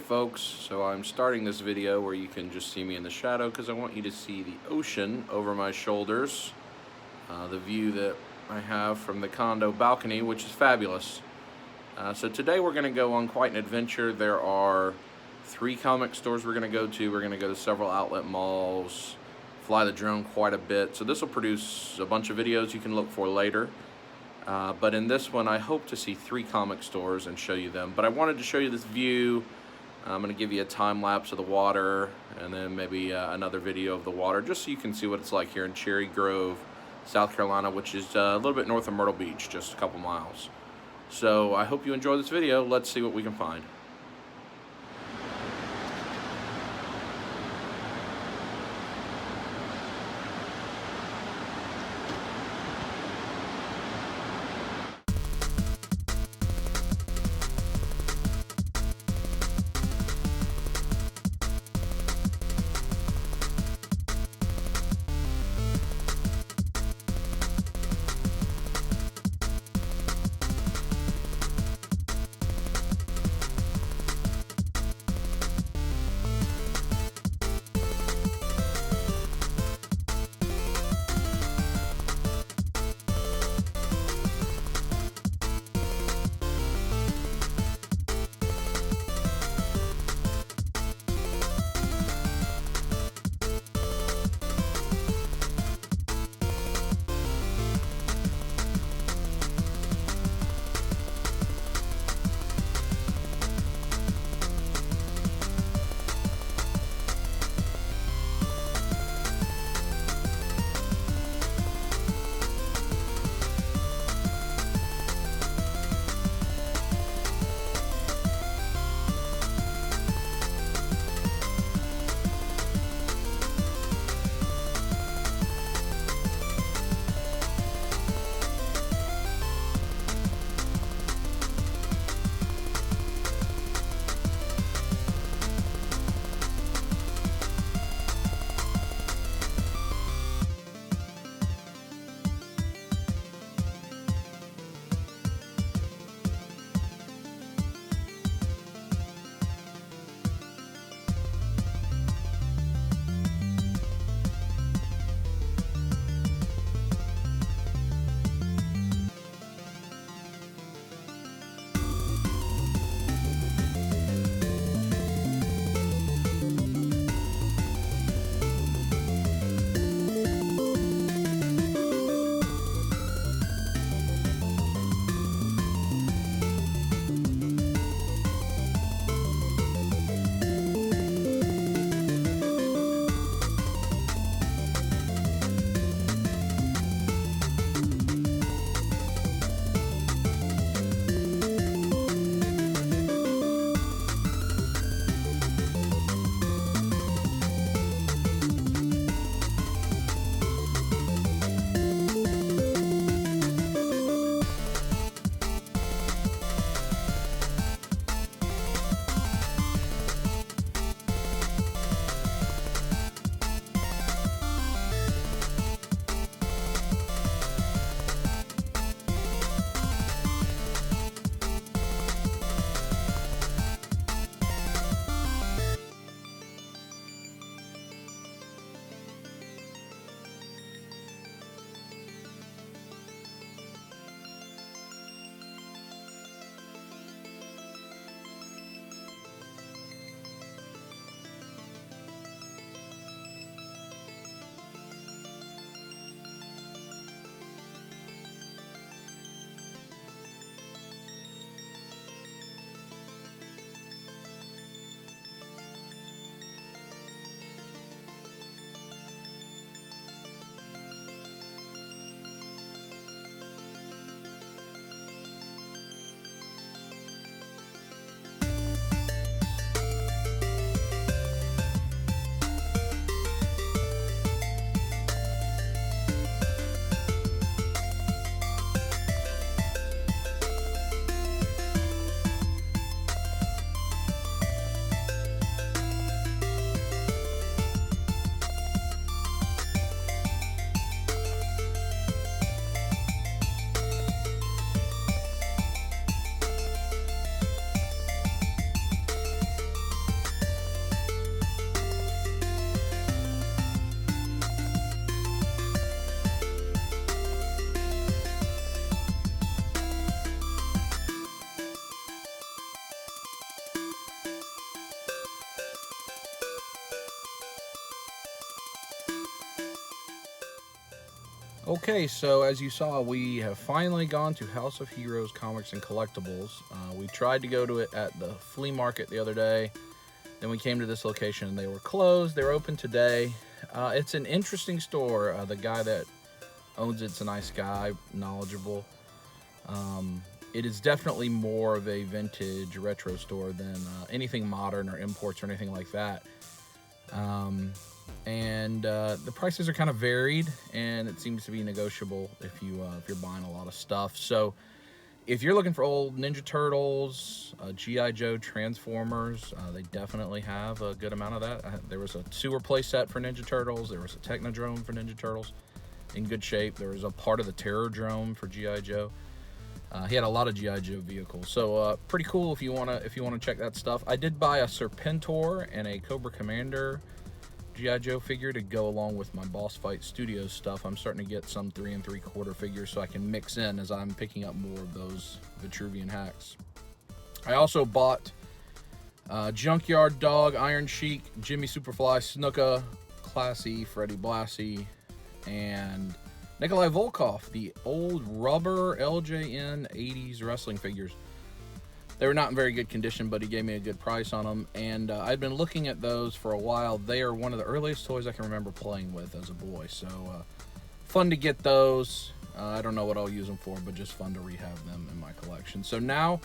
folks, so I'm starting this video where you can just see me in the shadow because I want you to see the ocean over my shoulders, the view that I have from the condo balcony, which is fabulous. So today we're going to go on quite an adventure. There are 3 comic stores we're going to go to. We're going to go to several outlet malls, fly the drone quite a bit. So this will produce a bunch of videos you can look for later. But in this one, I hope to see 3 comic stores and show you them. But I wanted to show you this view. I'm going to give you a time lapse of the water and then maybe another video of the water, just so you can see what it's like here in Cherry Grove, South Carolina, which is a little bit north of Myrtle Beach, just a couple miles. So I hope you enjoy this video. Let's see what we can find. Okay, so as you saw, we have finally gone to House of Heroes Comics and Collectibles. We tried to go to it at the flea market the other day. Then we came to this location and they were closed. They're open today. It's an interesting store. The guy that owns it's a nice guy, knowledgeable. It is definitely more of a vintage retro store than anything modern or imports or anything like that. The prices are kind of varied, and it seems to be negotiable if you're buying a lot of stuff. So if you're looking for old Ninja Turtles, G.I. Joe, Transformers, they definitely have a good amount of that. There was a sewer play set for Ninja Turtles. There was a Technodrome for Ninja Turtles in good shape. There was a part of the Terrordrome for G.I. Joe. He had a lot of G.I. Joe vehicles, so pretty cool if you wanna check that stuff. I did buy a Serpentor and a Cobra Commander G.I. Joe figure to go along with my Boss Fight Studios stuff. I'm starting to get some 3 3/4 figures so I can mix in as I'm picking up more of those Vitruvian hacks. I also bought Junkyard Dog, Iron Sheik, Jimmy Superfly, Snuka, Classy, Freddy Blassie, and Nikolai Volkov, the old rubber LJN 80s wrestling figures. They were not in very good condition, but he gave me a good price on them, and I'd been looking at those for a while. They are one of the earliest toys I can remember playing with as a boy, so fun to get those. I don't know what I'll use them for, but just fun to rehab them in my collection. So now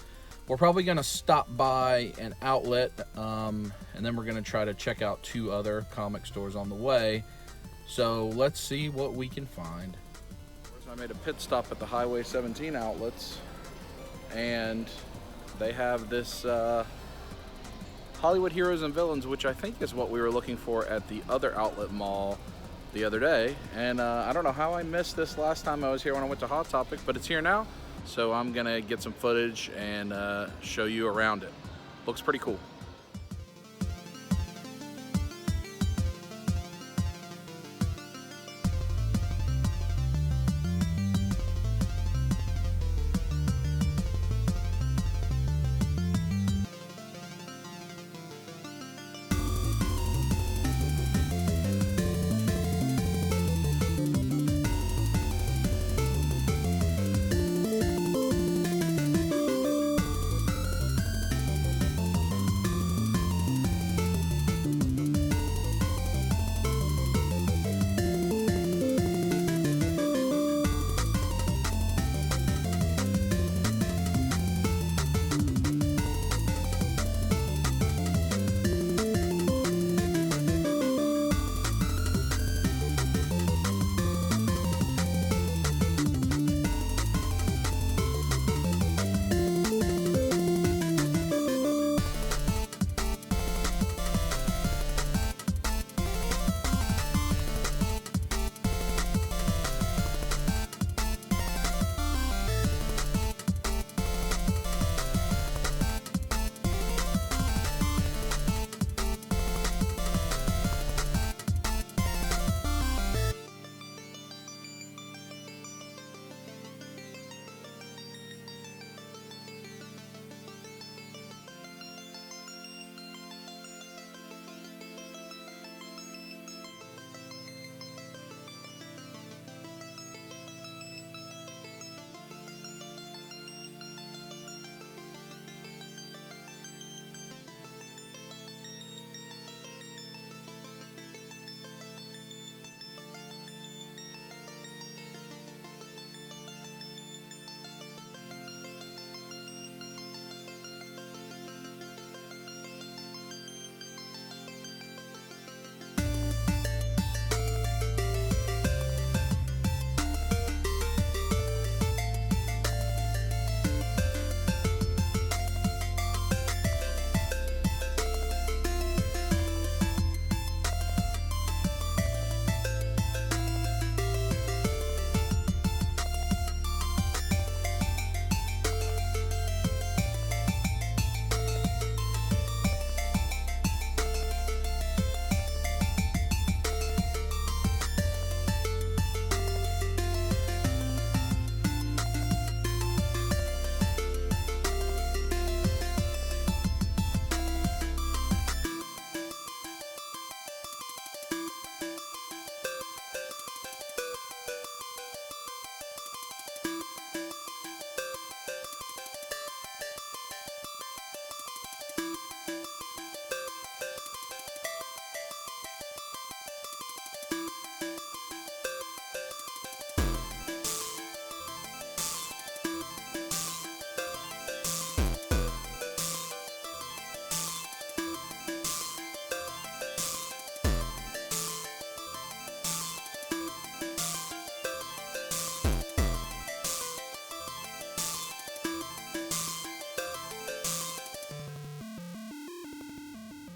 we're probably going to stop by an outlet, and then we're going to try to check out 2 other comic stores on the way. So let's see what we can find. I made a pit stop at the Highway 17 outlets, and they have this Hollywood Heroes and Villains, which I think is what we were looking for at the other outlet mall the other day. And I don't know how I missed this last time I was here when I went to Hot Topic, but it's here now. So I'm gonna get some footage and show you around it. Looks pretty cool.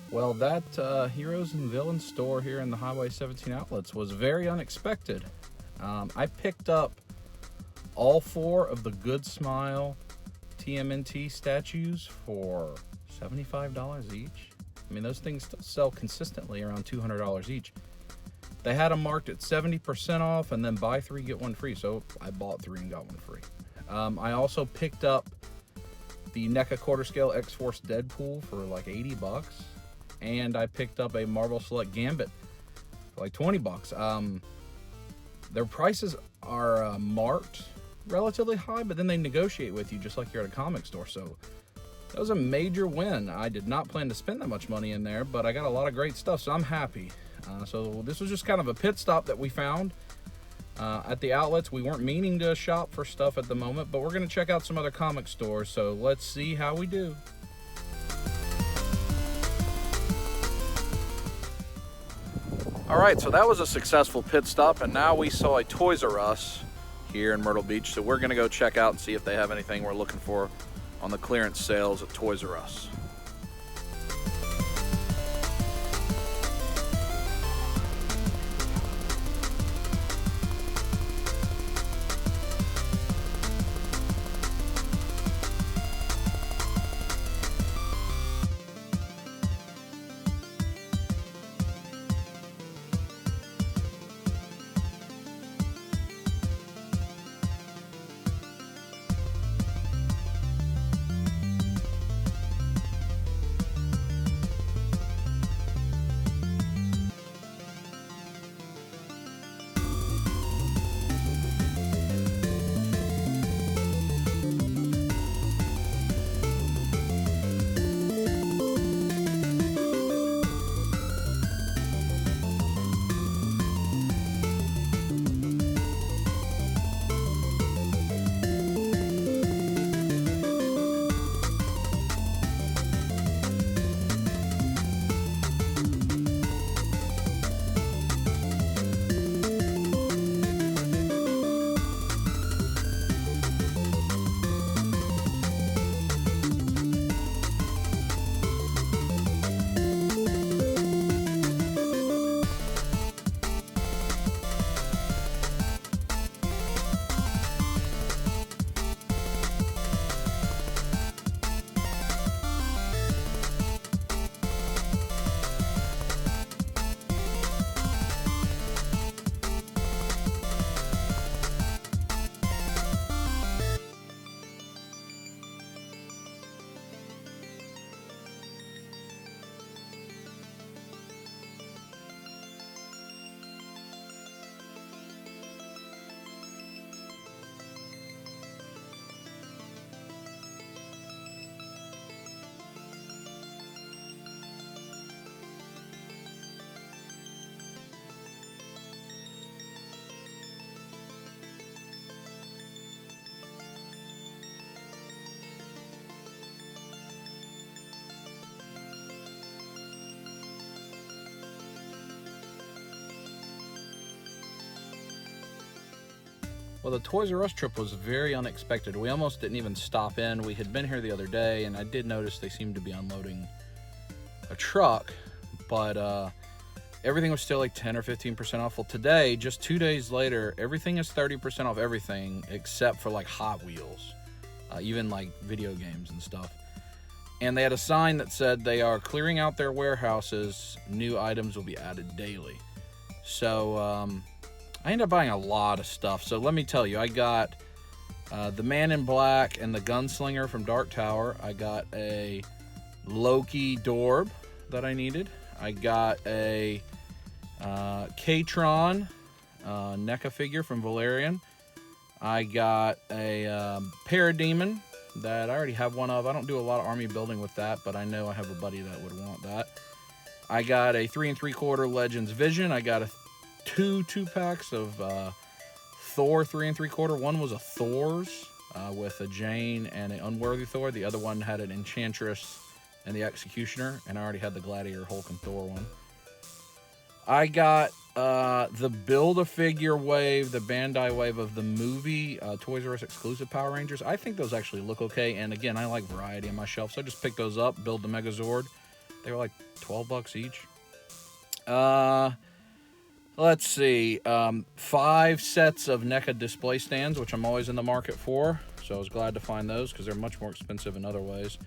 Well, that Heroes and Villains store here in the Highway 17 Outlets was very unexpected. I picked up all 4 of the Good Smile TMNT statues for $75 each. I mean, those things still sell consistently around $200 each. They had them marked at 70% off and then buy 3, get 1 free. So I bought 3 and got 1 free. I also picked up the NECA quarter scale X-Force Deadpool for like 80 bucks. And I picked up a Marvel Select Gambit for like 20 bucks. Their prices are marked relatively high, but then they negotiate with you just like you're at a comic store. So that was a major win. I did not plan to spend that much money in there, but I got a lot of great stuff, so I'm happy. So this was just kind of a pit stop that we found at the outlets. We weren't meaning to shop for stuff at the moment, but we're going to check out some other comic stores, so let's see how we do. All right, so that was a successful pit stop, and now we saw a Toys R Us here in Myrtle Beach, so we're going to go check out and see if they have anything we're looking for on the clearance sales at Toys R Us. Well, the Toys R Us trip was very unexpected. We almost didn't even stop in. We had been here the other day, and I did notice they seemed to be unloading a truck, but everything was still like 10 or 15% off. Well, today, just 2 days later, everything is 30% off everything except for like Hot Wheels, even like video games and stuff. And they had a sign that said they are clearing out their warehouses. New items will be added daily. So, I ended up buying a lot of stuff. So let me tell you, I got the Man in Black and the Gunslinger from Dark Tower. I got a Loki Dorb that I needed. I got a K-Tron NECA figure from Valerian. I got a Parademon that I already have one of. I don't do a lot of army building with that, but I know I have a buddy that would want that. I got a 3 3/4 Legends Vision. I got a two packs of Thor 3 3/4. One was a Thor's with a Jane and an Unworthy Thor. The other one had an Enchantress and the Executioner, and I already had the Gladiator, Hulk, and Thor one. I got the Build-A-Figure wave, the Bandai wave of the movie Toys R Us exclusive Power Rangers. I think those actually look okay, and again, I like variety on my shelf, so I just picked those up, build the Megazord. They were like 12 bucks each. Let's see. 5 sets of NECA display stands, which I'm always in the market for. So I was glad to find those because they're much more expensive in other ways.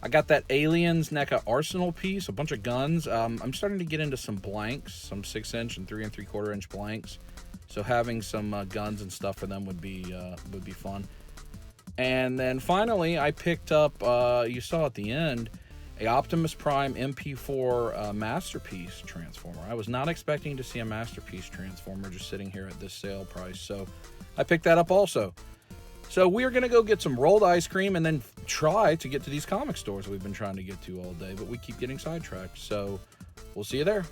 I got that Aliens NECA Arsenal piece, a bunch of guns. I'm starting to get into some blanks, some 6-inch and 3 3/4 inch blanks. So having some guns and stuff for them would be fun. And then finally, I picked up, you saw at the end, a Optimus Prime MP4 Masterpiece Transformer. I was not expecting to see a Masterpiece Transformer just sitting here at this sale price, so I picked that up also. So we're going to go get some rolled ice cream and then try to get to these comic stores we've been trying to get to all day, but we keep getting sidetracked, so we'll see you there.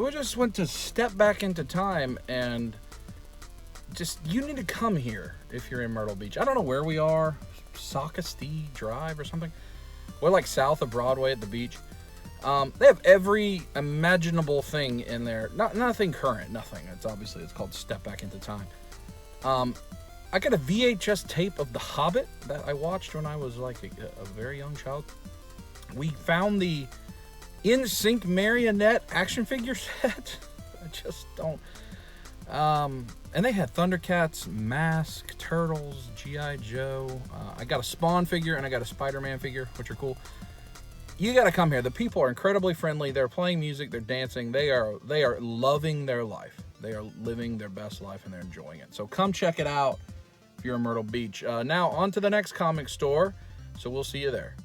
So we just went to step back into time, and just, you need to come here if you're in Myrtle Beach. I don't know where we are, Sockasty Drive or something. We're like south of Broadway at the beach. They have every imaginable thing in there. Nothing current, nothing. It's called Step Back into Time. I got a VHS tape of The Hobbit that I watched when I was like a very young child. We found the In-Sync marionette action figure set. I just don't. And they had Thundercats, Mask, Turtles, G.I. Joe. I got a Spawn figure and I got a Spider-Man figure, which are cool. You got to come here. The people are incredibly friendly. They're playing music. They're dancing. They are loving their life. They are living their best life and they're enjoying it. So come check it out if you're in Myrtle Beach. Now on to the next comic store. So we'll see you there.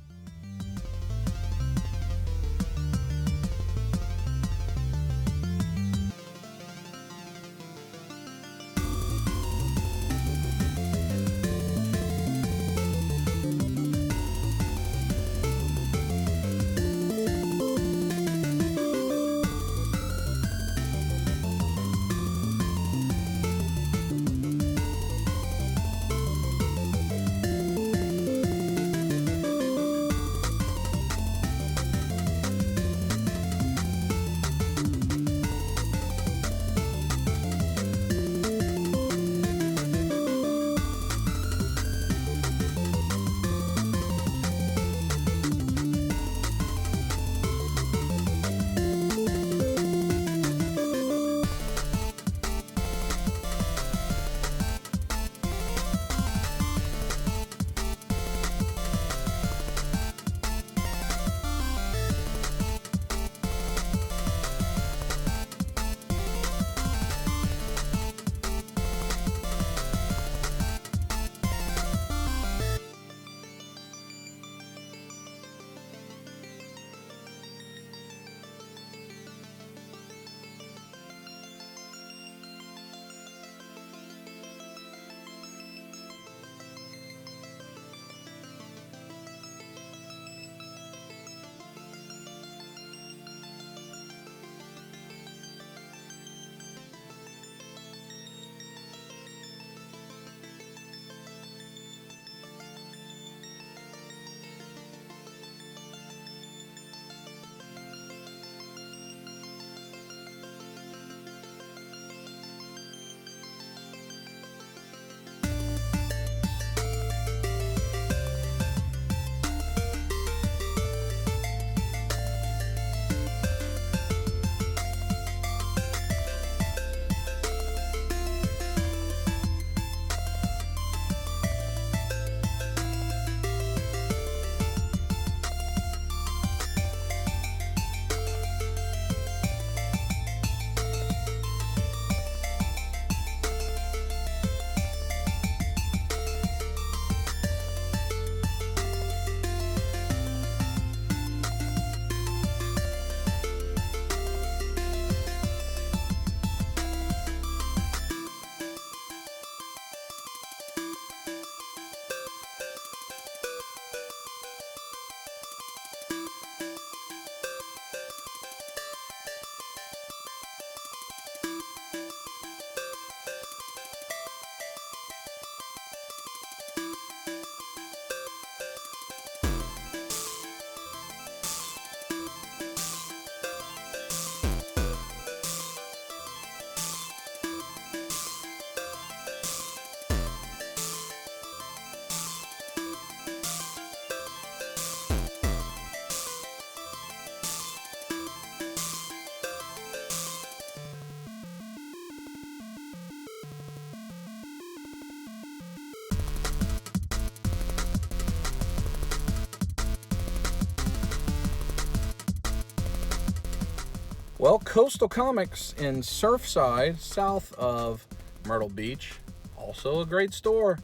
Well, Coastal Comics in Surfside, south of Myrtle Beach, also a great store.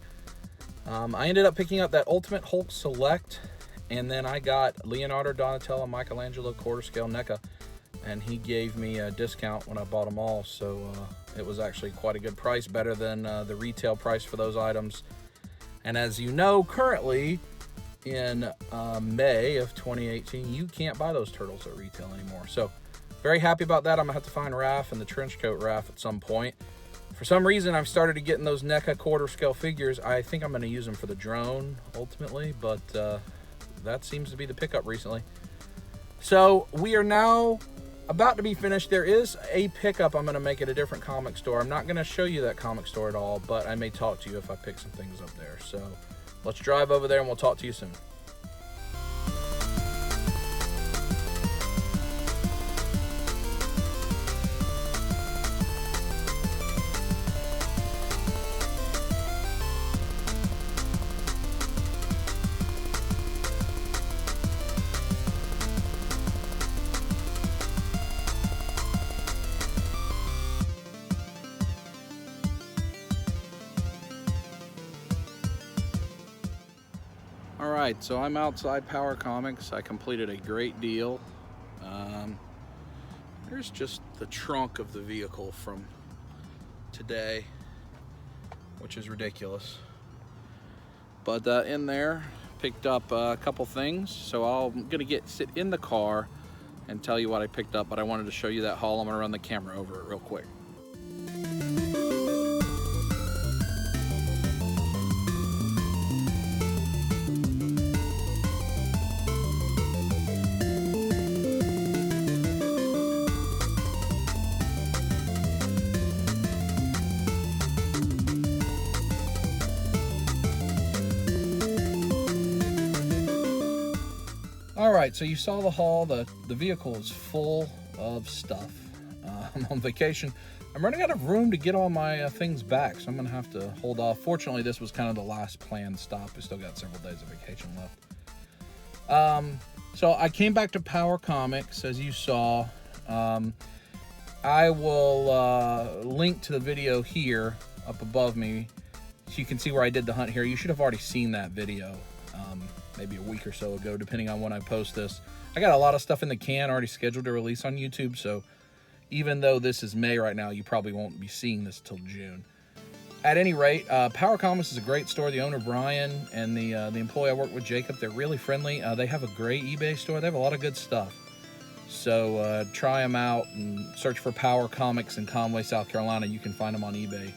I ended up picking up that Ultimate Hulk Select, and then I got Leonardo, Donatello, Michelangelo, quarter scale NECA, and he gave me a discount when I bought them all, so it was actually quite a good price, better than the retail price for those items. And as you know, currently in May of 2018, you can't buy those turtles at retail anymore. So very happy about that. I'm gonna have to find Raph and the trench coat Raph at some point. For some reason, I've started to get in those NECA quarter scale figures. I think I'm gonna use them for the drone ultimately, but that seems to be the pickup recently. So we are now about to be finished. There is a pickup I'm gonna make at a different comic store. I'm not gonna show you that comic store at all, but I may talk to you if I pick some things up there. So let's drive over there and we'll talk to you soon. All right, so I'm outside Power Comics. I completed a great deal. Here's just the trunk of the vehicle from today, which is ridiculous. But in there, picked up a couple things. So I'm gonna sit in the car and tell you what I picked up, but I wanted to show you that haul. I'm gonna run the camera over it real quick. All right, so you saw the haul. The vehicle is full of stuff. I'm on vacation. I'm running out of room to get all my things back, so I'm gonna have to hold off. Fortunately, this was kind of the last planned stop. We still got several days of vacation left. So I came back to Power Comics, as you saw. I will link to the video here up above me so you can see where I did the hunt here. You should have already seen that video. Maybe a week or so ago, depending on when I post this. I got a lot of stuff in the can already scheduled to release on YouTube, so even though this is May right now, you probably won't be seeing this till June. At any rate, Power Comics is a great store. The owner, Brian, and the employee I work with, Jacob, they're really friendly. They have a great eBay store. They have a lot of good stuff. So try them out and search for Power Comics in Conway, South Carolina. You can find them on eBay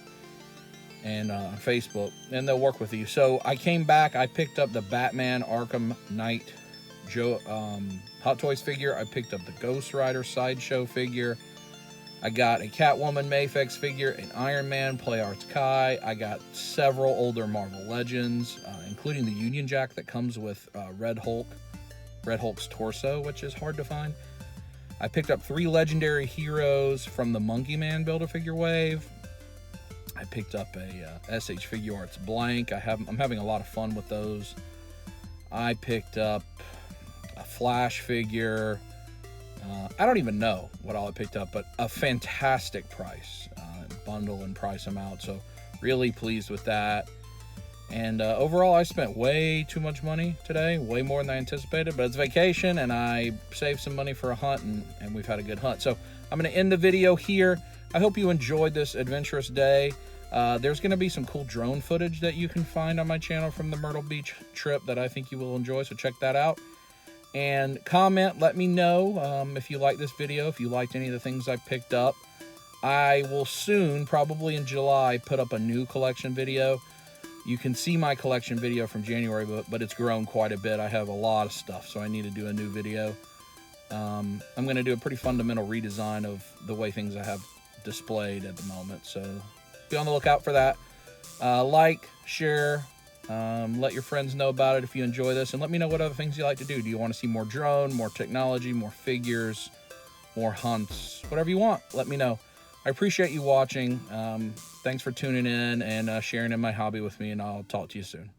and on Facebook, and they'll work with you. So I came back, I picked up the Batman Arkham Knight Hot Toys figure. I picked up the Ghost Rider Sideshow figure. I got a Catwoman Mafex figure, an Iron Man Play Arts Kai. I got several older Marvel Legends, including the Union Jack that comes with Red Hulk's torso, which is hard to find. I picked up 3 legendary heroes from the Monkey Man Build-A-Figure wave. I picked up a SH Figure Arts blank. I'm having a lot of fun with those. I picked up a Flash figure. I don't even know what all I picked up, but a fantastic price. Bundle and price them out, so really pleased with that. And overall, I spent way too much money today, way more than I anticipated, but it's vacation and I saved some money for a hunt, and we've had a good hunt. So I'm going to end the video here. I hope you enjoyed this adventurous day. There's going to be some cool drone footage that you can find on my channel from the Myrtle Beach trip that I think you will enjoy, so check that out. And comment, let me know if you like this video, if you liked any of the things I picked up. I will soon, probably in July, put up a new collection video. You can see my collection video from January, but it's grown quite a bit. I have a lot of stuff, so I need to do a new video. I'm going to do a pretty fundamental redesign of the way things I have displayed at the moment, so be on the lookout for that. Like, share, let your friends know about it if you enjoy this, and let me know what other things you like to do. Do you want to see more drone, more technology, more figures, more hunts, whatever you want, let me know. I appreciate you watching. Thanks for tuning in and sharing in my hobby with me, and I'll talk to you soon.